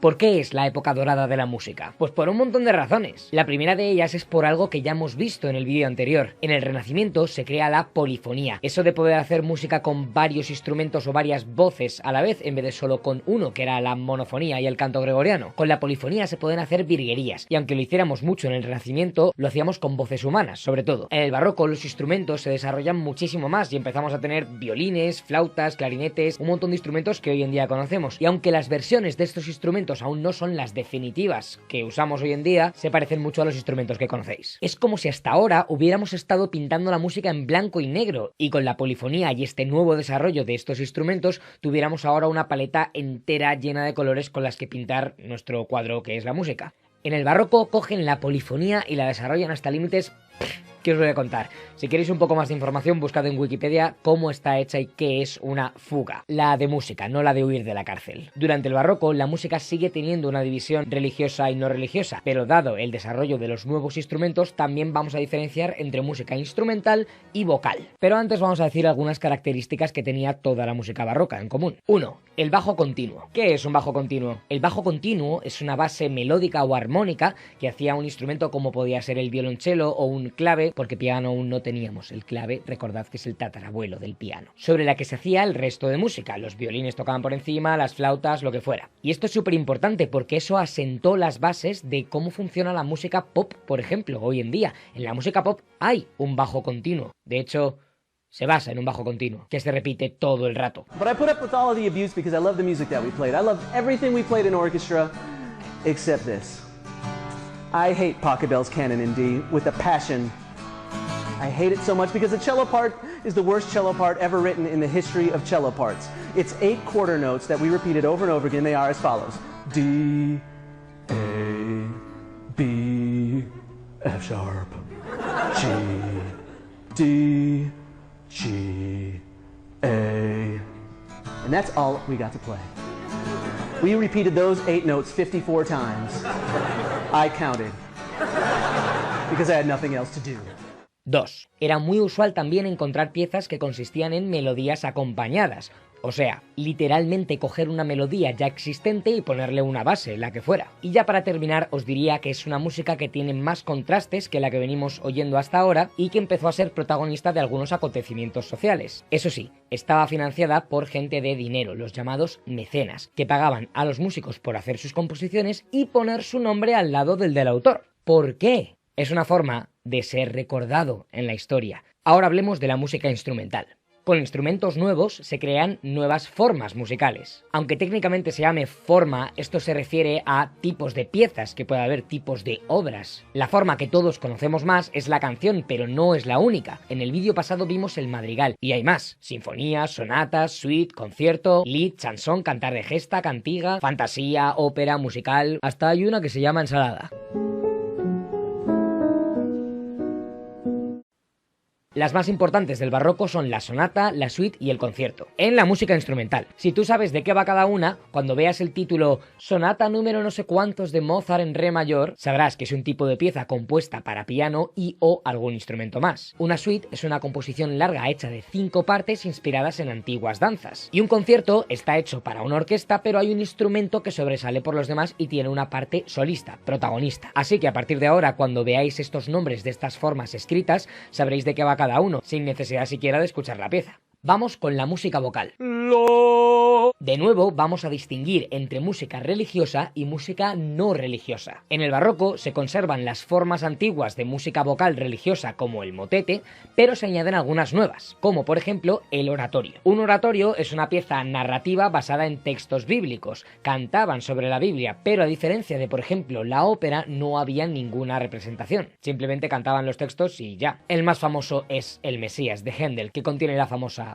¿Por qué es la época dorada de la música? Pues por un montón de razones. La primera de ellas es por algo que ya hemos visto en el vídeo anterior. En el Renacimiento se crea la polifonía, eso de poder hacer música con varios instrumentos o varias voces a la vez en vez de solo con uno, que era la monofonía y el canto gregoriano. Con la polifonía se pueden hacer virguerías, y aunque lo hiciéramos mucho en el Renacimiento, lo hacíamos con voces humanas, sobre todo. En el Barroco los instrumentos se desarrollan muchísimo más y empezamos a tener violines, flautas, clarinetes, un montón de instrumentos que hoy en día conocemos. Y aunque las versiones de estos instrumentos aún no son las definitivas que usamos hoy en día, se parecen mucho a los instrumentos que conocéis. Es como si hasta ahora hubiéramos estado pintando la música en blanco y negro, y con la polifonía y este nuevo desarrollo de estos instrumentos tuviéramos ahora una paleta entera llena de colores con las que pintar nuestro cuadro que es la música. En el Barroco cogen la polifonía y la desarrollan hasta límites que os voy a contar. Si queréis un poco más de información, buscad en Wikipedia cómo está hecha y qué es una fuga. La de música, no la de huir de la cárcel. Durante el Barroco, la música sigue teniendo una división religiosa y no religiosa, pero dado el desarrollo de los nuevos instrumentos, también vamos a diferenciar entre música instrumental y vocal. Pero antes vamos a decir algunas características que tenía toda la música barroca en común. 1. El bajo continuo. ¿Qué es un bajo continuo? El bajo continuo es una base melódica o armónica que hacía un instrumento como podía ser el violonchelo o un clave, porque piano aún no teníamos. El clave, recordad que es el tatarabuelo del piano, sobre la que se hacía el resto de música. Los violines tocaban por encima, las flautas, lo que fuera. Y esto es súper importante porque eso asentó las bases de cómo funciona la música pop, por ejemplo, hoy en día. En la música pop hay un bajo continuo. De hecho, se basa en un bajo continuo, que se repite todo el rato. But I put up with all of the abuse because I love the music that we played. I love everything we played in orchestra, except this. I hate Pachelbel's Canon in D with a passion. I hate it so much because the cello part is the worst cello part ever written in the history of cello parts. It's 8 quarter notes that we repeated over and over again. They are as follows. D, A, B, F sharp, G, D, G, A. And that's all we got to play. We repeated those 8 notes 54 times. I counted. Because I had nothing else to do. 2. Era muy usual también encontrar piezas que consistían en melodías acompañadas, o sea, literalmente coger una melodía ya existente y ponerle una base, la que fuera. Y ya para terminar os diría que es una música que tiene más contrastes que la que venimos oyendo hasta ahora y que empezó a ser protagonista de algunos acontecimientos sociales. Eso sí, estaba financiada por gente de dinero, los llamados mecenas, que pagaban a los músicos por hacer sus composiciones y poner su nombre al lado del autor. ¿Por qué? Es una forma de ser recordado en la historia. Ahora hablemos de la música instrumental. Con instrumentos nuevos se crean nuevas formas musicales. Aunque técnicamente se llame forma, esto se refiere a tipos de piezas, que puede haber tipos de obras. La forma que todos conocemos más es la canción, pero no es la única. En el vídeo pasado vimos el madrigal, y hay más. Sinfonías, sonatas, suite, concierto, lied, chanson, cantar de gesta, cantiga, fantasía, ópera, musical... Hasta hay una que se llama ensalada. Las más importantes del barroco son la sonata, la suite y el concierto. En la música instrumental, si tú sabes de qué va cada una, cuando veas el título Sonata número no sé cuántos de Mozart en re mayor, sabrás que es un tipo de pieza compuesta para piano y o algún instrumento más. Una suite es una composición larga hecha de 5 partes inspiradas en antiguas danzas. Y un concierto está hecho para una orquesta, pero hay un instrumento que sobresale por los demás y tiene una parte solista, protagonista. Así que a partir de ahora, cuando veáis estos nombres de estas formas escritas, sabréis de qué va cada uno, sin necesidad siquiera de escuchar la pieza. Vamos con la música vocal. De nuevo vamos a distinguir entre música religiosa y música no religiosa. En el barroco se conservan las formas antiguas de música vocal religiosa como el motete, pero se añaden algunas nuevas, como por ejemplo el oratorio. Un oratorio es una pieza narrativa basada en textos bíblicos. Cantaban sobre la Biblia, pero a diferencia de por ejemplo la ópera no había ninguna representación. Simplemente cantaban los textos y ya. El más famoso es el Mesías de Händel, que contiene la famosa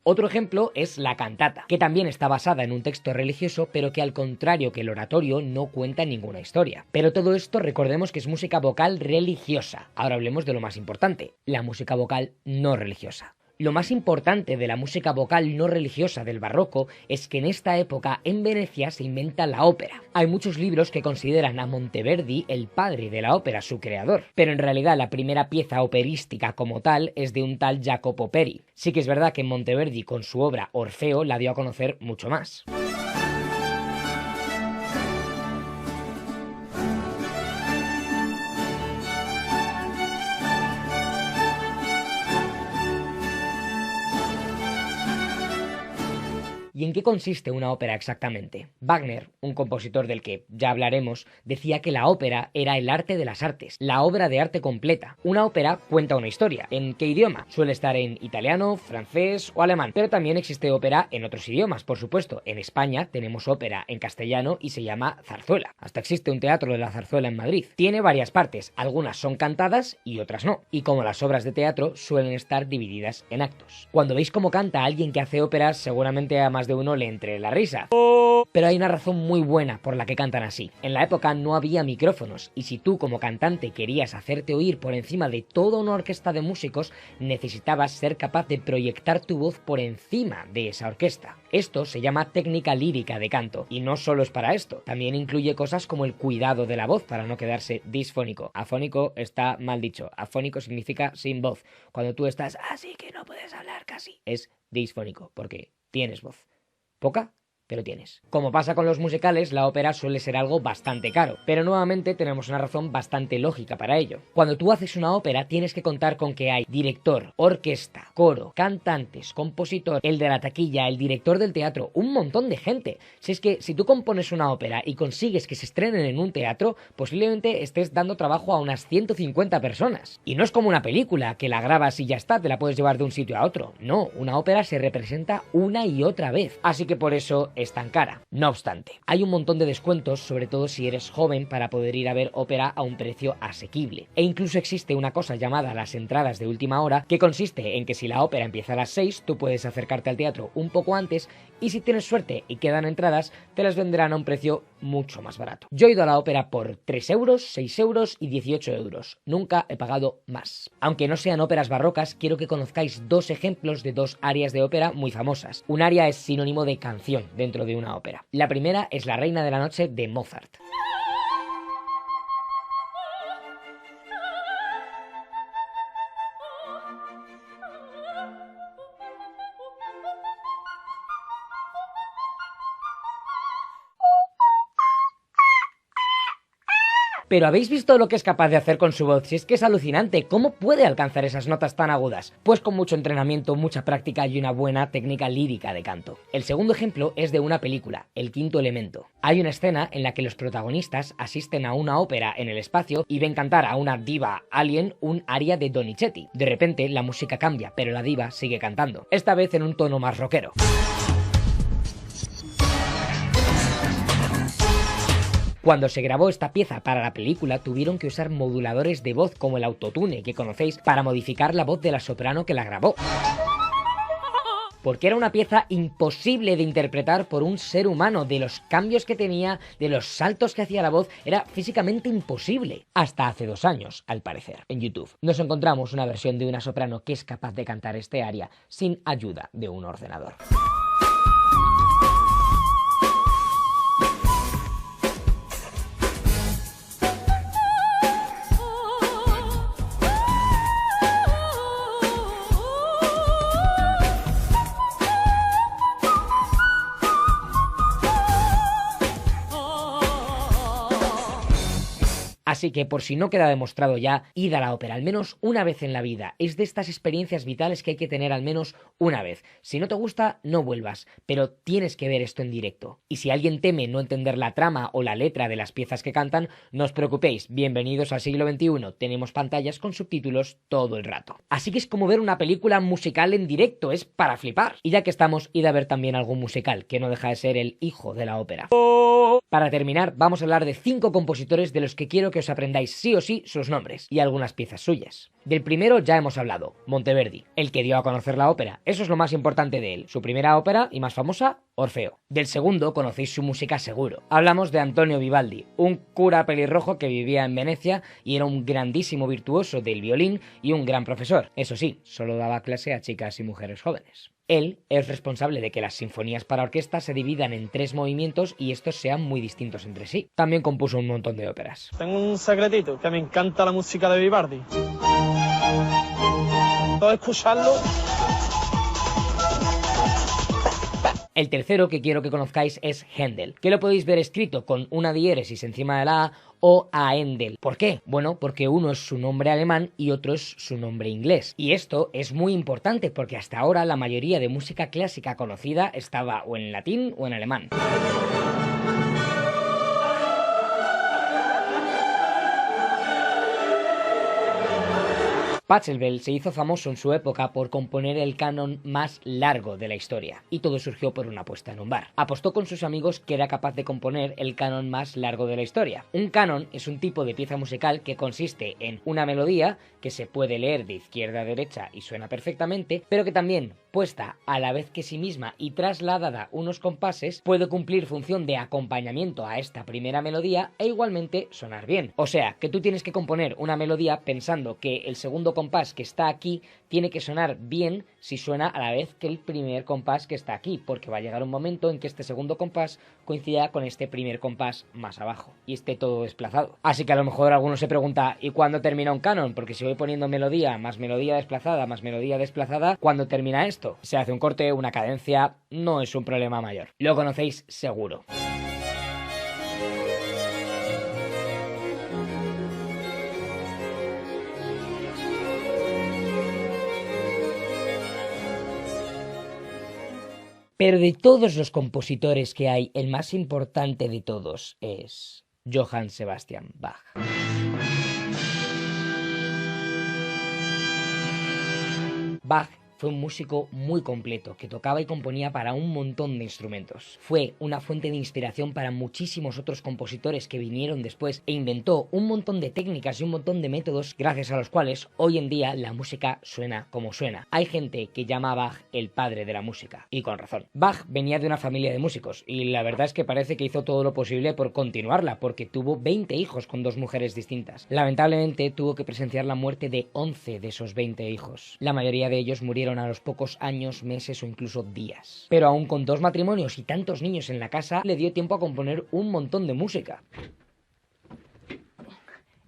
Otro ejemplo es la cantata, que también está basada en un texto religioso, pero que al contrario que el oratorio no cuenta ninguna historia. Pero todo esto recordemos que es música vocal religiosa. Ahora hablemos de lo más importante, la música vocal no religiosa. Lo más importante de la música vocal no religiosa del barroco es que en esta época en Venecia se inventa la ópera. Hay muchos libros que consideran a Monteverdi el padre de la ópera, su creador, pero en realidad la primera pieza operística como tal es de un tal Jacopo Peri. Sí que es verdad que Monteverdi con su obra Orfeo la dio a conocer mucho más. ¿Y en qué consiste una ópera exactamente? Wagner, un compositor del que ya hablaremos, decía que la ópera era el arte de las artes, la obra de arte completa. Una ópera cuenta una historia. ¿En qué idioma? Suele estar en italiano, francés o alemán, pero también existe ópera en otros idiomas, por supuesto. En España tenemos ópera en castellano y se llama zarzuela. Hasta existe un teatro de la zarzuela en Madrid. Tiene varias partes, algunas son cantadas y otras no. Y como las obras de teatro suelen estar divididas en actos. Cuando veis cómo canta alguien que hace óperas, seguramente a más de uno le entre la risa. Pero hay una razón muy buena por la que cantan así. En la época no había micrófonos y si tú como cantante querías hacerte oír por encima de toda una orquesta de músicos, necesitabas ser capaz de proyectar tu voz por encima de esa orquesta. Esto se llama técnica lírica de canto y no solo es para esto, también incluye cosas como el cuidado de la voz para no quedarse disfónico. Afónico está mal dicho, afónico significa sin voz. Cuando tú estás así que no puedes hablar casi, es disfónico porque tienes voz. Poca, pero tienes. Como pasa con los musicales, la ópera suele ser algo bastante caro, pero nuevamente tenemos una razón bastante lógica para ello. Cuando tú haces una ópera tienes que contar con que hay director, orquesta, coro, cantantes, compositor, el de la taquilla, el director del teatro, un montón de gente. Si es que si tú compones una ópera y consigues que se estrenen en un teatro, posiblemente estés dando trabajo a unas 150 personas. Y no es como una película, que la grabas y ya está, te la puedes llevar de un sitio a otro. No, una ópera se representa una y otra vez. Así que por eso es tan cara. No obstante, hay un montón de descuentos, sobre todo si eres joven, para poder ir a ver ópera a un precio asequible. E incluso existe una cosa llamada las entradas de última hora, que consiste en que si la ópera empieza a las 6, tú puedes acercarte al teatro un poco antes y si tienes suerte y quedan entradas, te las venderán a un precio mucho más barato. Yo he ido a la ópera por 3 euros, 6 euros y 18 euros. Nunca he pagado más. Aunque no sean óperas barrocas, quiero que conozcáis dos ejemplos de dos arias de ópera muy famosas. Un aria es sinónimo de canción dentro de una ópera. La primera es La Reina de la Noche de Mozart. Pero ¿habéis visto lo que es capaz de hacer con su voz? Si es que es alucinante, ¿cómo puede alcanzar esas notas tan agudas? Pues con mucho entrenamiento, mucha práctica y una buena técnica lírica de canto. El segundo ejemplo es de una película, El Quinto Elemento. Hay una escena en la que los protagonistas asisten a una ópera en el espacio y ven cantar a una diva alien un aria de Donizetti. De repente la música cambia, pero la diva sigue cantando, esta vez en un tono más rockero. Cuando se grabó esta pieza para la película, tuvieron que usar moduladores de voz como el autotune que conocéis para modificar la voz de la soprano que la grabó. Porque era una pieza imposible de interpretar por un ser humano, de los cambios que tenía, de los saltos que hacía la voz, era físicamente imposible. Hasta hace 2 años, al parecer, en YouTube, nos encontramos una versión de una soprano que es capaz de cantar este aria sin ayuda de un ordenador. Así que por si no queda demostrado ya, id a la ópera al menos una vez en la vida. Es de estas experiencias vitales que hay que tener al menos una vez. Si no te gusta, no vuelvas, pero tienes que ver esto en directo. Y si alguien teme no entender la trama o la letra de las piezas que cantan, no os preocupéis, bienvenidos al siglo XXI, tenemos pantallas con subtítulos todo el rato. Así que es como ver una película musical en directo, es para flipar. Y ya que estamos, id a ver también algún musical, que no deja de ser el hijo de la ópera. Para terminar, vamos a hablar de 5 compositores de los que quiero que os aprendáis sí o sí sus nombres y algunas piezas suyas. Del primero ya hemos hablado, Monteverdi, el que dio a conocer la ópera. Eso es lo más importante de él. Su primera ópera y más famosa, Orfeo. Del segundo conocéis su música seguro. Hablamos de Antonio Vivaldi, un cura pelirrojo que vivía en Venecia y era un grandísimo virtuoso del violín y un gran profesor. Eso sí, solo daba clase a chicas y mujeres jóvenes. Él es responsable de que las sinfonías para orquesta se dividan en 3 movimientos y estos sean muy distintos entre sí. También compuso un montón de óperas. Tengo un secretito, que me encanta la música de Vivaldi. Todo escucharlo. El tercero que quiero que conozcáis es Händel, que lo podéis ver escrito con una diéresis encima de la A o Haendel. ¿Por qué? Bueno, porque uno es su nombre alemán y otro es su nombre inglés. Y esto es muy importante porque hasta ahora la mayoría de música clásica conocida estaba o en latín o en alemán. Pachelbel se hizo famoso en su época por componer el canon más largo de la historia, y todo surgió por una apuesta en un bar. Apostó con sus amigos que era capaz de componer el canon más largo de la historia. Un canon es un tipo de pieza musical que consiste en una melodía que se puede leer de izquierda a derecha y suena perfectamente, pero que también, puesta a la vez que sí misma y trasladada unos compases, puede cumplir función de acompañamiento a esta primera melodía e igualmente sonar bien. O sea, que tú tienes que componer una melodía pensando que el segundo compás que está aquí tiene que sonar bien si suena a la vez que el primer compás que está aquí, porque va a llegar un momento en que este segundo compás coincida con este primer compás más abajo y esté todo desplazado. Así que a lo mejor alguno se pregunta, ¿y cuándo termina un canon? Porque si voy poniendo melodía más melodía desplazada, ¿cuándo termina esto? Se hace un corte, una cadencia, no es un problema mayor. Lo conocéis seguro. Pero de todos los compositores que hay, el más importante de todos es Johann Sebastian Bach. Bach fue un músico muy completo, que tocaba y componía para un montón de instrumentos. Fue una fuente de inspiración para muchísimos otros compositores que vinieron después e inventó un montón de técnicas y un montón de métodos gracias a los cuales hoy en día la música suena como suena. Hay gente que llama a Bach el padre de la música, y con razón. Bach venía de una familia de músicos, y la verdad es que parece que hizo todo lo posible por continuarla, porque tuvo 20 hijos con 2 mujeres distintas. Lamentablemente tuvo que presenciar la muerte de 11 de esos 20 hijos. La mayoría de ellos murieron a los pocos años, meses o incluso días. Pero aún con 2 matrimonios y tantos niños en la casa, le dio tiempo a componer un montón de música.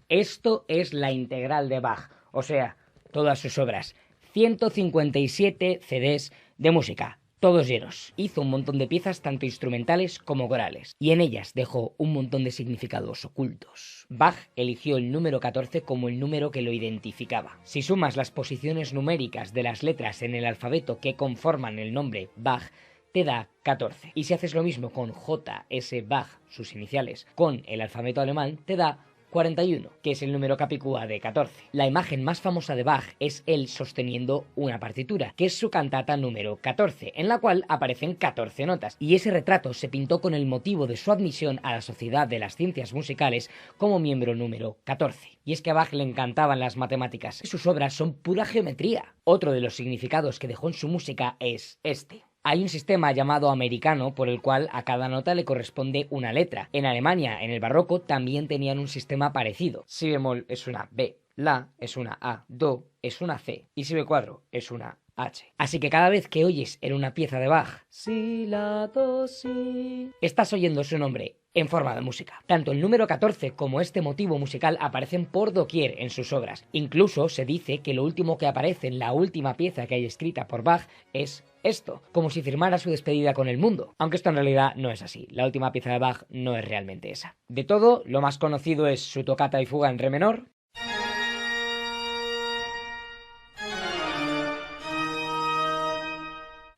Esto es la integral de Bach, o sea, todas sus obras. 157 CDs de música, todos llenos. Hizo un montón de piezas tanto instrumentales como corales, y en ellas dejó un montón de significados ocultos. Bach eligió el número 14 como el número que lo identificaba. Si sumas las posiciones numéricas de las letras en el alfabeto que conforman el nombre Bach, te da 14. Y si haces lo mismo con J.S. Bach, sus iniciales, con el alfabeto alemán, te da 41, que es el número capicúa de 14. La imagen más famosa de Bach es él sosteniendo una partitura, que es su cantata número 14, en la cual aparecen 14 notas, y ese retrato se pintó con el motivo de su admisión a la Sociedad de las Ciencias Musicales como miembro número 14. Y es que a Bach le encantaban las matemáticas, y sus obras son pura geometría. Otro de los significados que dejó en su música es este. Hay un sistema llamado americano por el cual a cada nota le corresponde una letra. En Alemania, en el barroco, también tenían un sistema parecido. Si bemol es una B, la es una A, do es una C y si B4 es una H. Así que cada vez que oyes en una pieza de Bach, si, la, do, si, estás oyendo su nombre en forma de música. Tanto el número 14 como este motivo musical aparecen por doquier en sus obras. Incluso se dice que lo último que aparece en la última pieza que hay escrita por Bach es esto, como si firmara su despedida con el mundo. Aunque esto en realidad no es así. La última pieza de Bach no es realmente esa. De todo, lo más conocido es su tocata y fuga en re menor,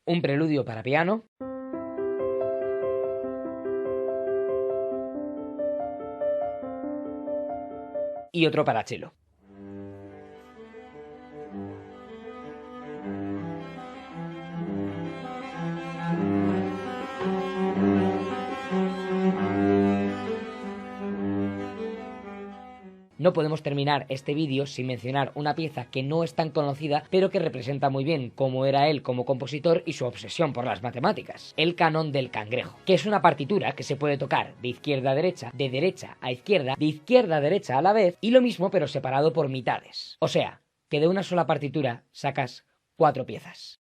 un preludio para piano, y otro para cello. No podemos terminar este vídeo sin mencionar una pieza que no es tan conocida, pero que representa muy bien cómo era él como compositor y su obsesión por las matemáticas: el Canon del Cangrejo, que es una partitura que se puede tocar de izquierda a derecha, de derecha a izquierda, de izquierda a derecha a la vez, y lo mismo pero separado por mitades. O sea, que de una sola partitura sacas 4 piezas.